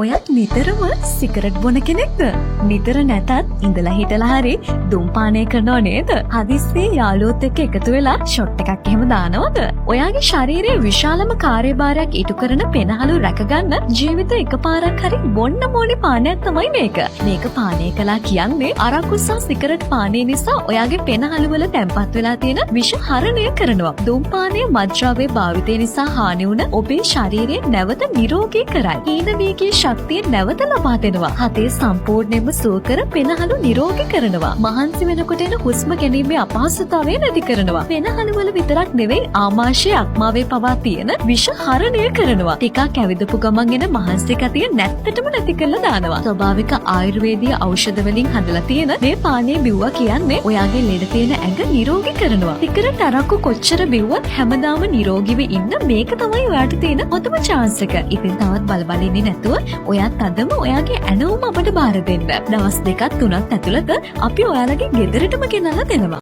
ඔයත් නිතරම සිගරට් බොන කෙනෙක්ද? නිතර නැතත් ඉඳලා හිටලා හරි දුම්පානය කරනව නේද? හදිස්සියේ යාළුවොත් එක්ක එකතු වෙලා ෂොට් එකක් එහෙම දානවද? ඔයාගේ ශරීරයේ විශාලම කාර්යභාරයක් ඉටු කරන පෙනහළු රැකගන්න ජීවිතේ එකපාරක් හරි බොන්න ඕනේ පානයක් තමයි මේක. මේක පානය කළා කියන්නේ අරක්කු සහ සිගරට් පානය නිසා ඔයාගේ පෙනහළු වල තැම්පත් වෙලා තියෙන විෂ හරණය කරනවා. දුම්පානය මත්ද්‍රව්‍ය භාවිතය නිසා හානි වුණ ඔබේ ශරීරය නැවත නිරෝගී කරයි. හීන වීගී ශක්තිය නැවත ලබා දෙනවා. හතේ සම්පූර්ණයෙන්ම සුව කර පෙනහළු නිරෝගී කරනවා. මහන්සි වෙනකොට එන හුස්ම ගැනීමේ අපහසුතාවය නැති කරනවා. පෙනහළු වල විතරක් නෙවෙයි ආමාශය අක්මාවේ පවා තියෙන විෂ හරණය කරනවා. ටිකක් ඇවිදපු ගමන් එන මහන්සි ගතිය නැත්තටම නැති කරලා දානවා. ස්වභාවික ආයුර්වේදීය ඖෂධ වලින් හදලා තියෙන මේ පානය බිව්වා කියන්නේ ඔයාගේ ලෙඩ තියෙන ඇඟ නිරෝගී කරනවා. සිගරට් අරක්කු කොච්චර බිව්වත් හැමදාම නිරෝගීව ඉන්න මේක තමයි ඔයාට තියෙන හොඳම chance එක. ඉතින් තවත් බල ඉන්නේ නැතුව ඔයත් අදම ඔයාගේ ඇණවුම අපට බාර දෙන්න. දවස් 2-3ක් ඇතුළත අපි ඔයාලගේ ගෙදරටම ගෙනල්ලා දෙනවා.